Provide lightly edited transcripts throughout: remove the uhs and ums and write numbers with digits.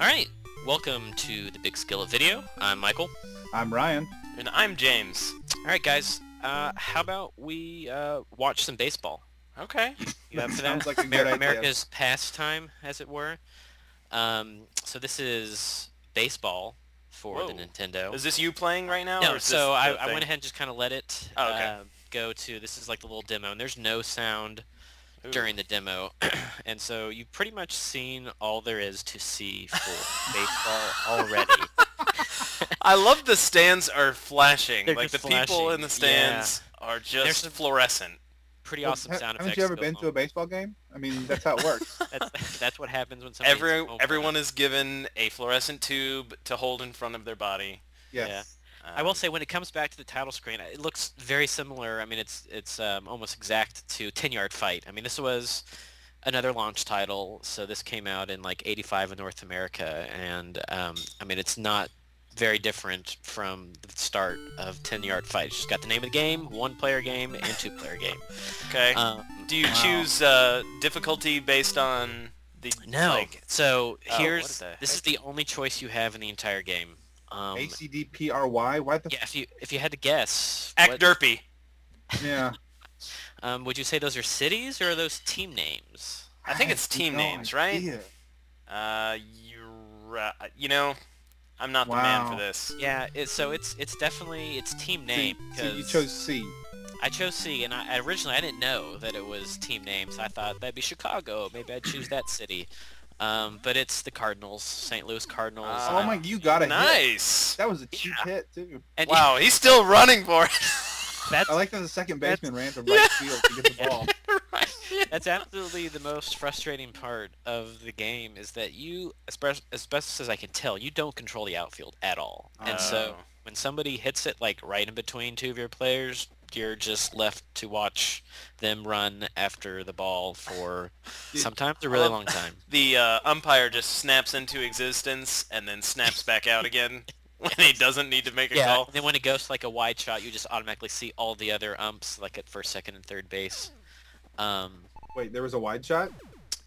Alright, welcome to the Big Skillet video. I'm Michael. I'm Ryan. And I'm James. Alright guys, how about we watch some baseball? Okay. You up for Sounds that? like a good idea. America's pastime, as it were. So this is baseball for the Whoa. Nintendo. Is this you playing right now? No, or is so this the I thing? went ahead and just kind of let it Oh, okay. go to, this is like the little demo, and there's no sound Ooh. during the demo. And so you've pretty much seen all there is to see for baseball already. I love the stands are flashing. They're Like the just people flashing, in the stands are There's just some- fluorescent. Pretty awesome sound effects. Haven't you ever go been to a on. baseball game? I mean, that's how it works. That's what happens when somebody Everyone is given a fluorescent tube to hold in front of their body. Yes. I will say when it comes back to the title screen, it looks very similar. I mean, it's almost exact to 10-Yard Fight. I mean, this was another launch title, so this came out in like '85 in North America, and I mean, it's not very different from the start of 10-Yard Fight. It's just got the name of the game, one-player game, and two-player game. Okay. Do you Wow. choose difficulty based on the No. like? So Oh, here's what the this is heck? the only choice you have in the entire game. ACDPRY? Why the? Yeah, if you had to guess, Act what- derpy. Yeah. would you say those are cities or are those team names? I think it's have team no names, right? idea. You know, I'm not the man for Wow. this. Yeah, it's definitely team name. So you 'cause chose C. I chose C, and I originally I didn't know that it was team names. I thought that'd be Chicago. Maybe I'd choose that city. But it's the Cardinals, St. Louis Cardinals. Oh my! You got it. Nice. That was a cheap Yeah. hit too. And Wow, he's still running for it. that's I like that the second baseman ran to right field to get the ball. that's absolutely the most frustrating part of the game is that you, as best as I can tell, you don't control the outfield at all. And so Oh. when somebody hits it like right in between two of your players, you're just left to watch them run after the ball for sometimes a really long time. The umpire just snaps into existence and then snaps back out again when he doesn't need to make a Yeah, call. and then when it goes to like a wide shot, you just automatically see all the other umps like at first, second, and third base. Wait, there was a wide shot.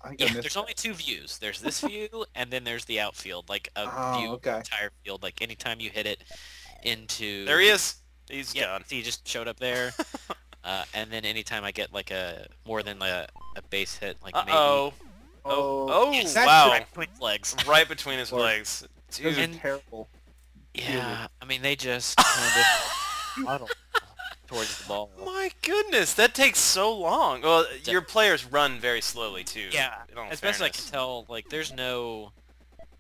I think I Yeah, missed there's that. only two views. There's this view, and then there's the outfield, like a Oh, view of okay. the entire field. Like anytime you hit it into There he is. He's yeah, gone. see, he just showed up there. And then anytime I get like more than a base hit, like Uh-oh. Oh, Yes, wow. right between his legs. Right between his Lord. legs. Those are And- terrible. Yeah, I mean they just kind of huddle towards the ball. My goodness, that takes so long. Well, your players run very slowly too. Yeah, in all as best as I fairness. can tell, like there's no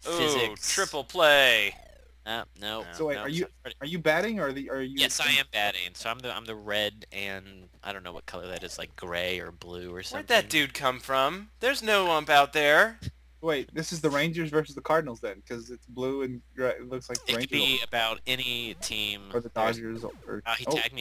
Ooh, physics. triple play. No. So wait, no, are you batting or are you? Yes, I am batting. So I'm the red, and I don't know what color that is, like gray or blue or something. Where'd that dude come from? There's no ump out there. Wait, this is the Rangers versus the Cardinals then, because it's blue and it looks like the It could Rangers be about any team. or the There's- Dodgers or. He tagged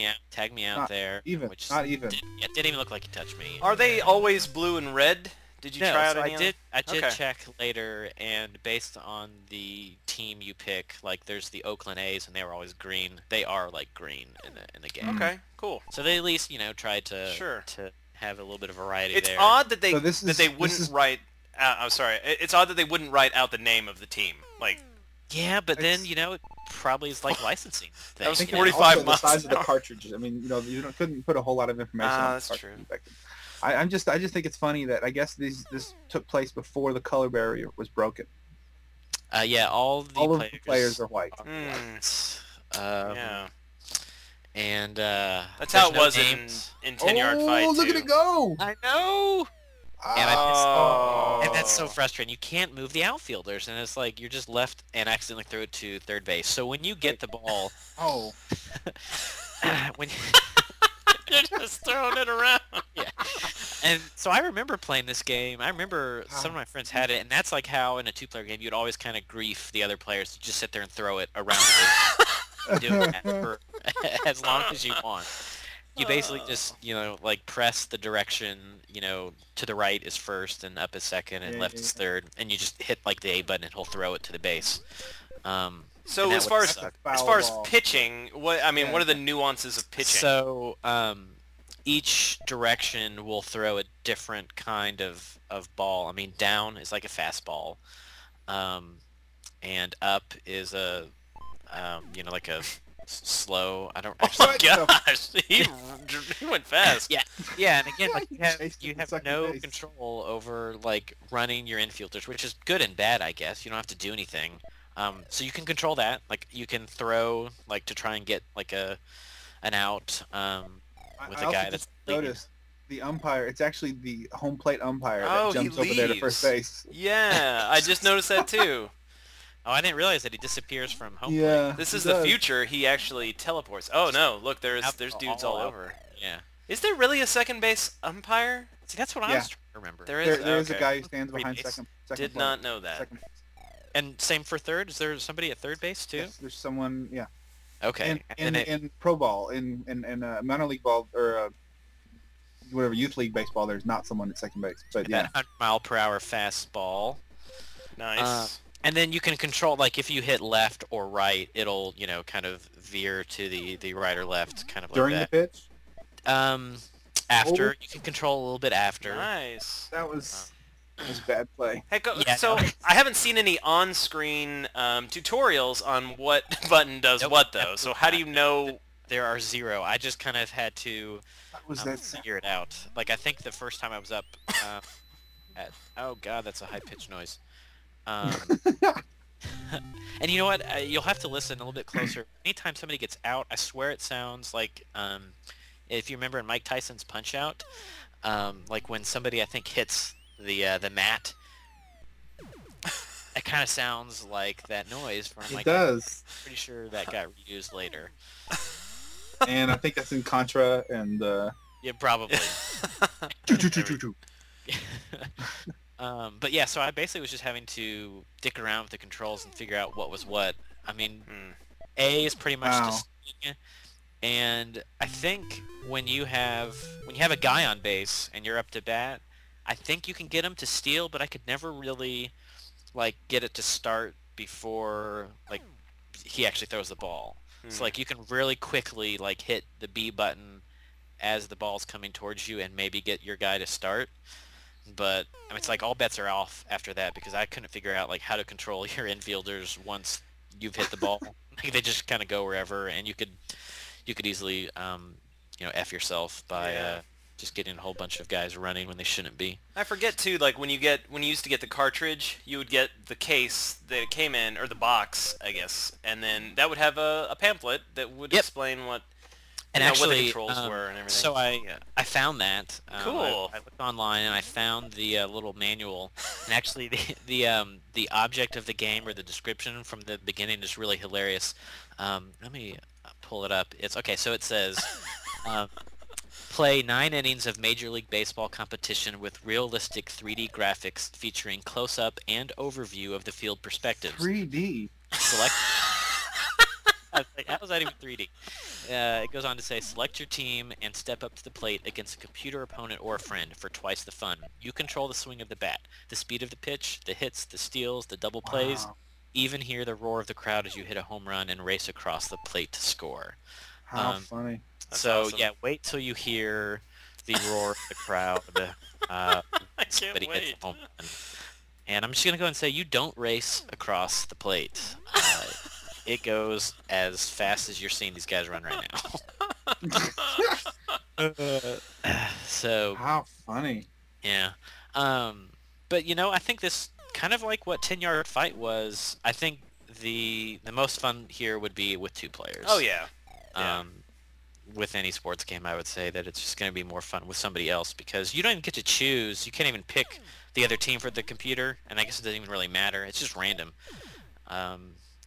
me out Not there. even, Which not even. didn't even look like he touched me. Are they always blue and red? Did you No, try out so any? I did Okay. check later, and based on the team you pick, like there's the Oakland A's, and they were always green. They are like green in the game. Okay, cool. So they at least tried to Sure. to have a little bit of variety It's there. odd that they So this that they is- wouldn't this is- write. I'm sorry. It's odd that they wouldn't write out the name of the team. Like Yeah, but then It's- it probably is like licensing. That was thing, Think you know? 45 also miles the size of an the hour. cartridges. I mean, you couldn't put a whole lot of information on the that's cartridge true. back then. I just think it's funny that I guess this took place before the color barrier was broken. Yeah, all All the of the players are white. Mm, yeah. yeah, And that's how it was in 10-Yard Fight. Oh, look at too. it go! I know. And I Oh. And that's so frustrating. You can't move the outfielders, and it's like you're just left and accidentally throw it to third base. So when you get the ball, Oh, when You're just throwing it around. yeah, and so I remember playing this game. I remember some of my friends had it, and that's like how in a two-player game you'd always kind of grief the other players to just sit there and throw it around the base, doing that for as long as you want. You basically just, like press the direction, to the right is first and up is second and left is third, and you just hit like the A button and he'll throw it to the base. So And that as would far as suck. as far as Foul ball. pitching, what are the nuances of pitching? So each direction will throw a different kind of ball. I mean, down is like a fastball. and up is a, you know, like a slow. I don't Oh actually. my gosh, he went fast. Yeah, yeah, and again, like Chased you him have second no base. control over like running your infielders, which is good and bad, I guess. You don't have to do anything. So you can control that. Like you can throw like to try and get like an out with I a also guy that's just noticed the umpire. It's actually the home plate umpire Oh, that he jumps over there to first leaves. base. Yeah, I just noticed that too. Oh, I didn't realize that he disappears from home plate. Yeah, This he is the does. future. He actually teleports. Oh no! Look, there's Out- dudes all out. over. Yeah. Is there really a second base umpire? See, that's what I Yeah. was trying to remember. There is. There is a Okay. guy who stands Free behind base. second. Did plate. not know that. Second. And same for third. Is there somebody at third base too? Yes, there's someone. Yeah. Okay. In pro ball, in minor league ball or whatever youth league baseball, there's not someone at second base. But yeah, that 100-mile-per-hour fastball. Nice. And then you can control, like, if you hit left or right, it'll, you know, kind of veer to the right or left, kind of like during that. the pitch, After, Oh. you can control a little bit after. Nice. that was bad play. Heck, Yeah, so no. I haven't seen any on-screen tutorials on what button does Nope, what, though. absolutely So how do you not. know? There are zero. I just kind of had to That was that. figure it out. Like, I think the first time I was up oh, God, that's a high-pitched noise. And you know what? You'll have to listen a little bit closer. Anytime somebody gets out, I swear it sounds like, if you remember in Mike Tyson's Punch-Out, like when somebody, I think, hits the mat, it kind of sounds like that noise from It Mike. does, Pretty sure that got reused later. and I think that's in Contra and. Yeah, probably. Choo-choo-choo-choo-choo. But yeah, so I basically was just having to dick around with the controls and figure out what was what. I mean, A is pretty much Wow. just stealing, and I think when you have a guy on base and you're up to bat, I think you can get him to steal, but I could never really like get it to start before like he actually throws the ball. So like you can really quickly like hit the B button as the ball's coming towards you and maybe get your guy to start. But I mean, it's like all bets are off after that because I couldn't figure out like how to control your infielders once you've hit the ball. Like, they just kind of go wherever, and you could easily you know, F yourself by just getting a whole bunch of guys running when they shouldn't be. I forget too. Like when you used to get the cartridge, you would get the case that it came in, or the box, I guess, and then that would have a pamphlet that would explain what. And You know, actually, what the controls were and everything. So I found that. Cool. I looked online and I found the little manual. And actually, the object of the game or the description from the beginning is really hilarious. Let me pull it up. It's okay. So it says, play 9 innings of Major League Baseball competition with realistic 3D graphics featuring close-up and overview of the field perspectives. 3D. Select. I was like, how is that even 3D? It goes on to say, select your team and step up to the plate against a computer opponent or a friend for twice the fun. You control the swing of the bat, the speed of the pitch, the hits, the steals, the double plays, Wow. even hear the roar of the crowd as you hit a home run and race across the plate to score. How funny. That's So awesome. yeah, wait till you hear the roar of the crowd. I can't Somebody hits wait. a home run. And I'm just going to go and say you don't race across the plate. It goes as fast as you're seeing these guys run right now. So, How funny. yeah. But, you know, I think this kind of like what 10-Yard Fight was. I think the most fun here would be with 2 players. Oh yeah. Yeah. With any sports game, I would say that it's just going to be more fun with somebody else because you don't even get to choose. You can't even pick the other team for the computer, and I guess it doesn't even really matter. It's just random.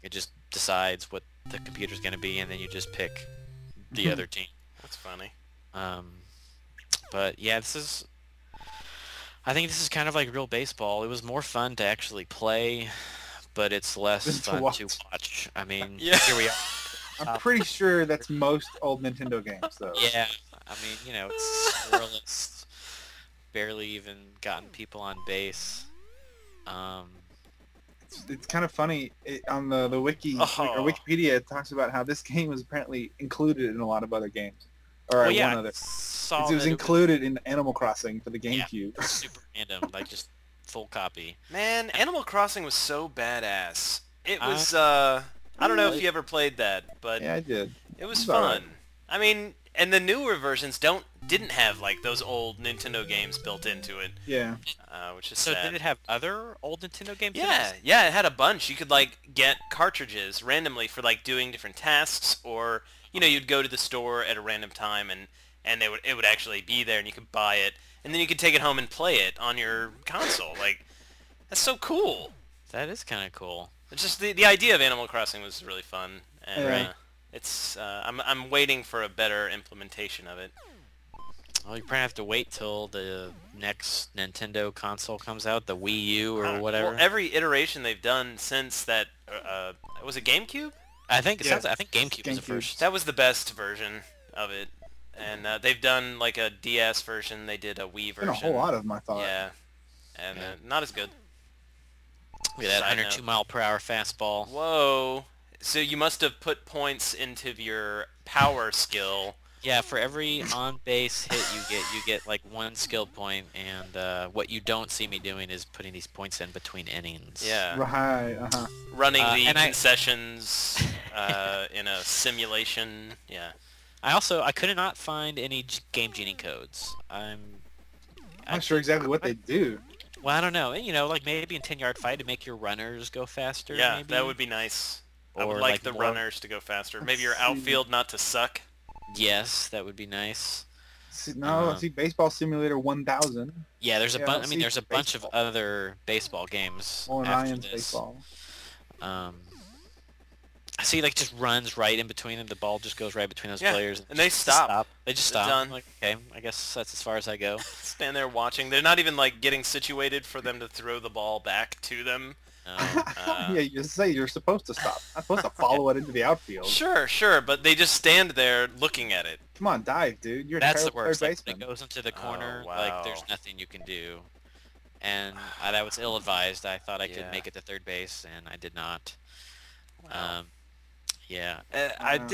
It just decides what the computer's going to be, and then you just pick the other team. That's funny. But yeah, I think this is kind of like real baseball. It was more fun to actually play, but it's less Than to fun watch. to watch. I mean, Yeah. here we are. I'm pretty sure that's most old Nintendo games, though. Yeah, I mean, you know, it's scoreless, barely even gotten people on base. It's kind of funny on the wiki or Wikipedia. It talks about how this game was apparently included in a lot of other games, or Well, yeah, one other. saw It was that included in Animal Crossing for the Yeah. GameCube. super random, like just full copy. Man, Animal Crossing was so badass. It was, I don't know if you ever played that, but Yeah, I did. it was It's fun. alright. I mean, and the newer versions didn't have like those old Nintendo games built into it, Yeah. which is So sad. did it have other old Nintendo games? in Yeah, it? yeah, it had a bunch. You could like get cartridges randomly for like doing different tasks, or you'd go to the store at a random time and it would actually be there and you could buy it, and then you could take it home and play it on your console. Like, that's so cool. That is kind of cool. It's just the idea of Animal Crossing was really fun, and Right. it's I'm waiting for a better implementation of it. Well, you probably have to wait till the next Nintendo console comes out, the Wii U or Well, whatever. every iteration they've done since that was it GameCube? I think it Yeah. sounds. I think GameCube was the GameCube. first. That was the best version of it, and they've done like a DS version. They did a Wii version. Been a whole lot of them, I thought. Yeah, and Yeah. Not as good. Look at that Side 102 note. mile per hour fastball. Whoa! So you must have put points into your power skill. Yeah, for every on base hit you get like 1 skill point, and what you don't see me doing is putting these points in between innings. Yeah. Right. Uh-huh. Running the and I- concessions in a simulation. Yeah. I could not find any Game Genie codes. I'm not sure exactly what they do. Well, I don't know. Like maybe in 10-yard fight to make your runners go faster. Yeah, maybe? that would be nice. I would Or, like like, the more- runners to go faster. Maybe your Let's see. outfield not to suck. Yes, that would be nice. No, Um, see, Baseball Simulator 1000. Yeah, there's a Yeah, bunch. let's I mean, see there's a bunch of baseball. other baseball games Mullen after Irons this. Baseball. I see, like, just runs right in between them. The ball just goes right between those Yeah, players. and they just stop. They just They're stop. done. Like, okay, I guess that's as far as I go. Stand there watching. They're not even like getting situated for them to throw the ball back to them. Yeah, you just say you're supposed to stop. Not supposed to follow it into the outfield. Sure, but they just stand there looking at it. Come on, dive, dude. You're a That's the terrible worst. third Like, when baseman. it goes into the corner, Oh, like, there's wow. nothing you can do. And that was ill-advised. I thought I could Yeah. make it to third base, and I did not. Wow. Yeah, Wow.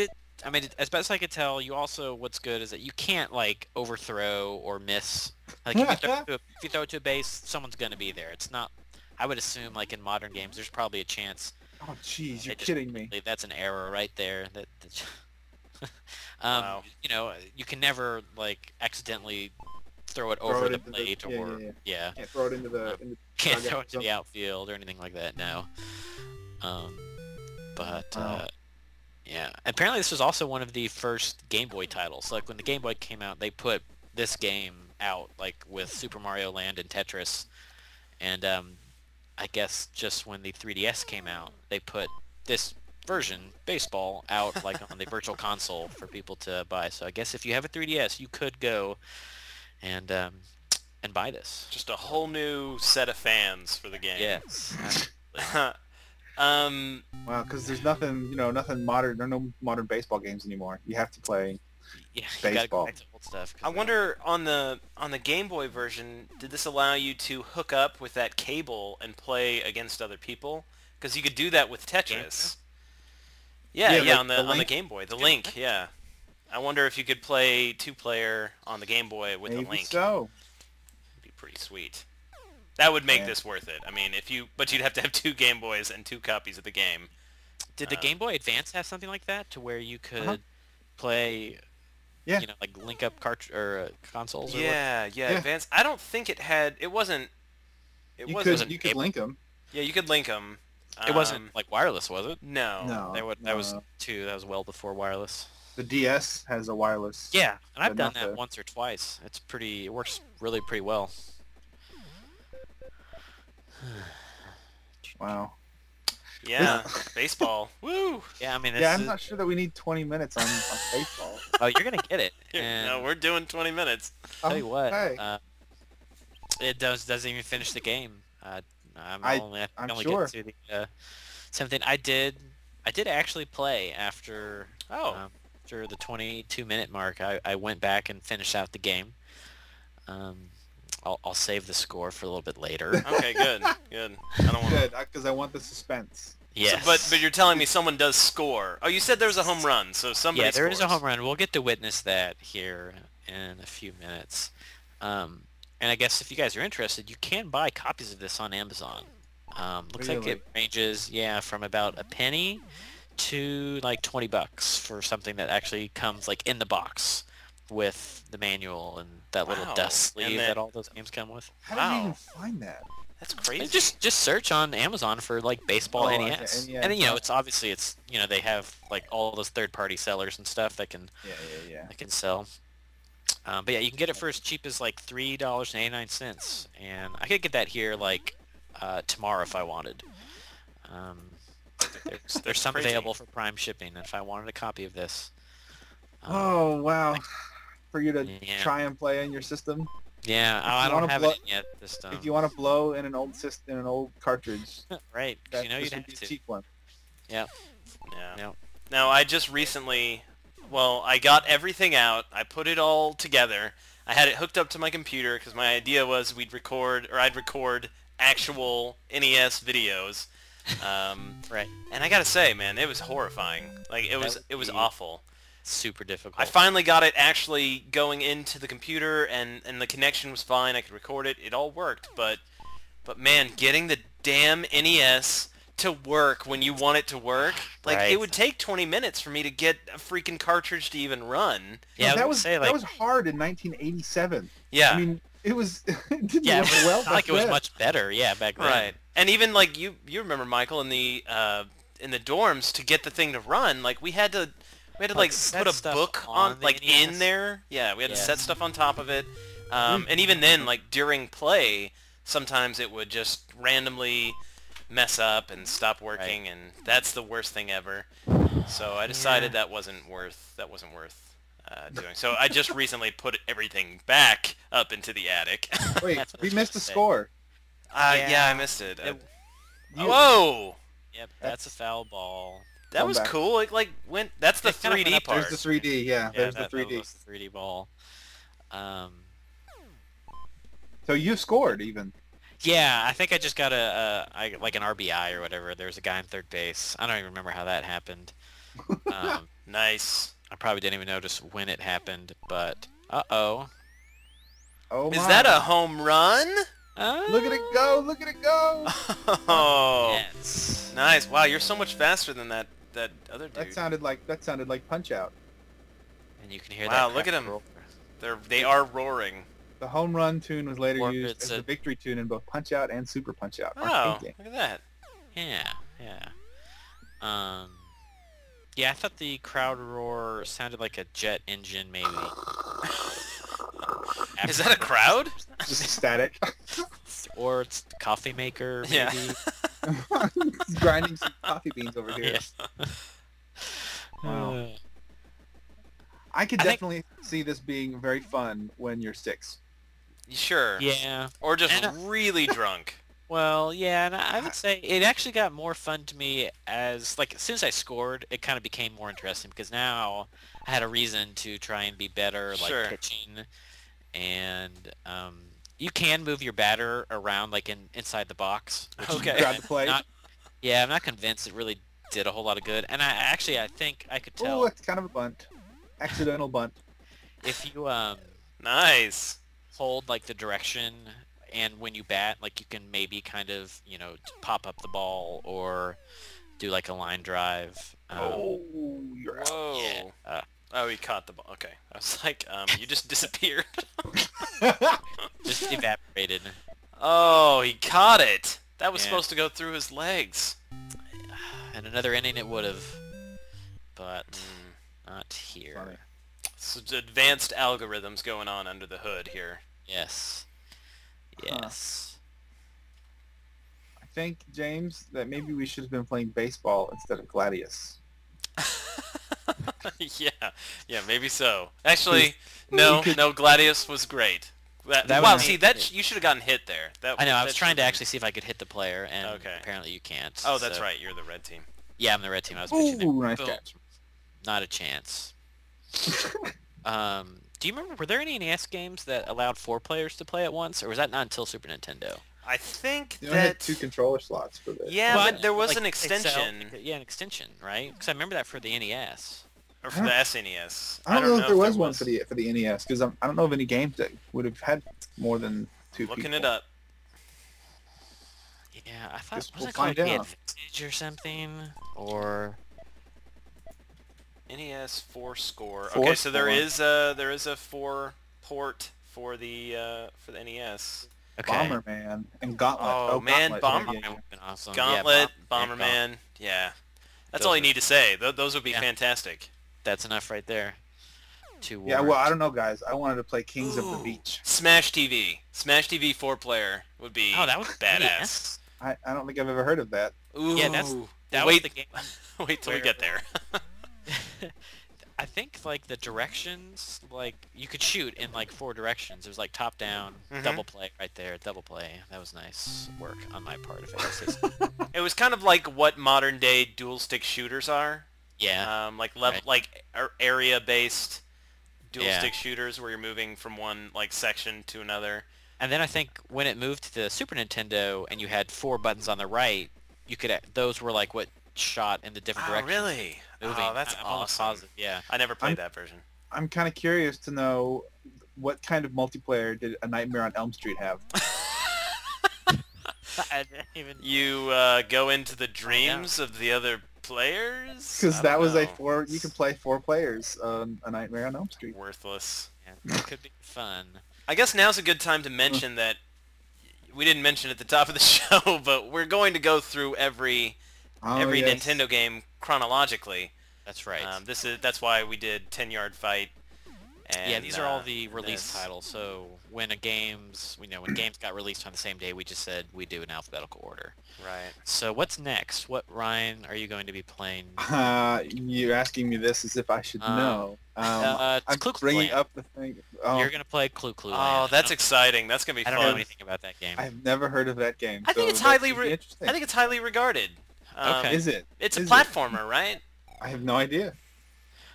I mean, as best I could tell, you also, what's good is that you can't, like, overthrow or miss. Like, if you throw it to a base, someone's going to be there. It's not, I would assume, like, in modern games, there's probably a chance. Oh, jeez, you're They just- kidding me. That's an error right there. Wow. You can never, like, accidentally throw it Throw over it the into the- plate yeah, or, yeah. yeah. Can't throw it into the. Can't dugout throw or it to the something. outfield or anything like that, no. But Wow. yeah. Apparently this was also one of the first Game Boy titles. Like when the Game Boy came out, they put this game out, like with Super Mario Land and Tetris. And I guess just when the 3DS came out, they put this version, Baseball, out like on the Virtual Console for people to buy. So I guess if you have a 3DS, you could go and buy this. Just a whole new set of fans for the game. Yes. Wow, because there's nothing, nothing modern. There are no modern baseball games anymore. You have to play. Yeah, you gotta go Baseball. back to old stuff. 'cause, I wonder on the Game Boy version, did this allow you to hook up with that cable and play against other people? Because you could do that with Tetris. Yeah, Yeah, like on the the on the Link? Game Boy, the Link. Yeah, I wonder if you could play 2-player on the Game Boy with Maybe the Link. so. It'd be pretty sweet. That would make Yeah. this worth it. I mean, but you'd have to have 2 Game Boys and 2 copies of the game. Did the Game Boy Advance have something like that, to where you could Uh-huh. play, Yeah. like link up consoles? Or what? Yeah, Yeah. Advance. I don't think it had. It wasn't. It You wasn't. could cable. link them. Yeah, you could link them. It wasn't like wireless, was it? No. No, That was no. That was well before wireless. The DS has a wireless. Yeah, and I've But done not that the- once or twice. It works really pretty well. Wow. Yeah, baseball. Woo! Yeah, I mean, Yeah, I'm not sure that we need 20 minutes on baseball. oh, you're gonna get it. And No, we're doing 20 minutes. tell you what, Okay. it doesn't even finish the game. I'm I'm only sure. get to the 7th. I did actually play after after the 22-minute mark. I went back and finished out the game. I'll save the score for a little bit later. Okay, good. I don't want. Good, because I want the suspense. Yes. But you're telling me someone does score. Oh, you said there was a home run, so somebody. yeah, there is a scores. home run. We'll get to witness that here in a few minutes. And I guess if you guys are interested, you can buy copies of this on Amazon. Looks like it ranges, from about a penny to like $20 for something that actually comes like in the box with the manual and that little dust sleeve that all those games come with. How did you even find that? That's crazy. Just search on Amazon for like baseball NES, and then it's obviously they have like all those third-party sellers and stuff that can that can sell. But yeah, you can get it for as cheap as like $3.89, and I could get that here like tomorrow if I wanted. There's some available for Prime shipping if I wanted a copy of this. Oh wow! For you to try and play in your system. Yeah, I don't have it yet this time. If you want to blow in an old system, in an old cartridge, right? That, you'd have be to. A cheap one. Yeah. Now I just recently, I got everything out. I put it all together. I had it hooked up to my computer because my idea was I'd record actual NES videos. Right. And I gotta say, man, it was horrifying. Like it was awful. Super difficult. I finally got it actually going into the computer, and the connection was fine. I could record it. It all worked, but man, getting the damn NES to work when you want it to work, like it would take 20 minutes for me to get a freaking cartridge to even run. Yeah, that was hard in 1987. Yeah. I mean, it was it didn't work well back it was much better. Yeah, back then. Right. And even like you remember, Michael, in the dorms to get the thing to run, like we had to like put a book on like in there. Yeah, we had to set stuff on top of it. And even then, like during play, sometimes it would just randomly mess up and stop working, and that's the worst thing ever. So I decided that wasn't worth doing. So I just recently put everything back up into the attic. Wait, we missed a score. Yeah, I missed it. Whoa! Yep, that's a foul ball. That was cool. That's the 3D part. There's the 3D, there's the 3D. That was the 3D ball. So you scored even. Yeah, I think I just got like an RBI or whatever. There was a guy in third base. I don't even remember how that happened. Nice. I probably didn't even notice when it happened, but oh my. Is that a home run? Look at it go! Look at it go! Oh, yes. Nice! Wow, you're so much faster than that other dude. That sounded like Punch Out. And you can hear that. Wow, look at them. They are roaring. The home run tune was later used as the victory tune in both Punch Out and Super Punch Out. Oh, look at that. Yeah. Yeah, I thought the crowd roar sounded like a jet engine, maybe. Is that a crowd? Just static. Or it's the coffee maker, maybe. Yeah. Grinding some coffee beans over here. Yeah. Wow. I could definitely see this being very fun when you're 6. Sure. Yeah. Or just really drunk. Well, yeah, and I would say it actually got more fun to me as soon as I scored, it kind of became more interesting because now I had a reason to try and be better, pitching, and you can move your batter around inside the box. Okay. Grab the plate. I'm not convinced it really did a whole lot of good, and I think I could tell. Oh, it's kind of a bunt, accidental bunt. If you nice. hold the direction. And when you bat, you can maybe kind of, pop up the ball or do a line drive. You're out. Whoa. Yeah. Oh, he caught the ball. Okay. I was like, you just disappeared. Just evaporated. Oh, he caught it. That was supposed to go through his legs. And another inning it would have. But not here. Funny. So advanced algorithms going on under the hood here. Yes. Yes. I think, James, that maybe we should have been playing baseball instead of Gladius. Yeah, maybe so. Actually, no, Gladius was great. You should have gotten hit there. I know, I was trying to actually see if I could hit the player, and apparently you can't. Oh, that's right, you're the red team. Yeah, I'm the red team. I was pitching Ooh, nice catch. Not a chance. Do you remember, were there any NES games that allowed 4 players to play at once, or was that not until Super Nintendo? I think you had 2 controller slots for this. Yeah, but there was an extension. An extension, right? Because I remember that for the NES. Or for the SNES. I don't know if there was one for the NES, because I don't know of any games that would have had more than 2 people. Looking it up. Yeah, I thought Guess was we'll it called find the out. Advantage or something? Or NES 4 score. Four Okay, so there score. is a 4 port for the NES. okay. Bomberman and Gauntlet. Oh, man, Gauntlet. Bomberman would have been awesome. Gauntlet, Yeah, Bomberman. Yeah. That's Those all you are- need to say. Those would be Yeah. fantastic. That's enough right there. To Yeah, well, I don't know, guys. I wanted to play Kings of the Ooh. Beach. Smash TV. Smash TV 4-player would be Oh, that was badass. I don't think I've ever heard of that. Ooh. Yeah, that was wait, the game. wait till we where- get there. I think like the directions, like you could shoot in like 4 directions. It was like top down, Mhm. double play right there, double play. That was nice work on my part, if I can say so. It was kind of like what modern day dual stick shooters are. Yeah, Like area based dual Yeah. stick shooters where you're moving from one like section to another. and then I think when it moved to the Super Nintendo and you had 4 buttons on the right, you could those were like what shot in the different Oh, directions. really? Moving. Oh, that's I'm almost awesome. positive, yeah. I never played I'm- that version. I'm kind of curious to know what kind of multiplayer did A Nightmare on Elm Street have? I didn't even. You go into the dreams of the other players? Because I that don't was know. you could play 4 players on A Nightmare on Elm Street. Worthless. Yeah, that could be fun. I guess now's a good time to mention that we didn't mention at the top of the show, but we're going to go through every Oh, yes. Nintendo game chronologically. That's right. That's why we did 10-Yard Fight. And, Yeah, these are all the release this. titles. So when when games got released on the same day, we just said we do in alphabetical order. Right. So what's next? What, Ryan, are you going to be playing? You're asking me this as if I should know. It's I'm Clue Clue bringing Land. up the thing. Oh, You're gonna play Clue Clue Oh, Land. that's exciting. That's gonna be I don't know fun. anything about that game. I've never heard of that game. I think so it's that highly should be interesting. I think it's highly regarded. Okay. Is it? It's a Is it? platformer, right? I have no idea.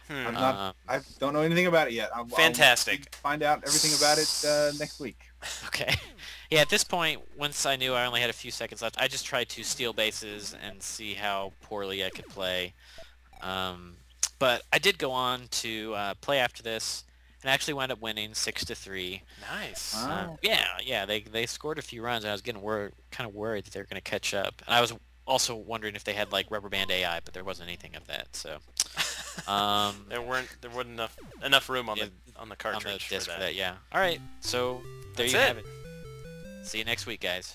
Hmm. I'm not. I don't know anything about it yet. I'll Fantastic. find out everything about it next week. Okay. Yeah, at this point, once I knew I only had a few seconds left, I just tried to steal bases and see how poorly I could play. But I did go on to play after this, and actually wound up winning 6-3. Nice. Wow. Yeah, they scored a few runs, and I was getting kind of worried that they were going to catch up. And I was also wondering if they had like rubber band AI, but there wasn't anything of that. So There wasn't enough room on Yeah, the on the cartridge disc for that. Yeah. All right. So there That's you it. have it. See you next week, guys.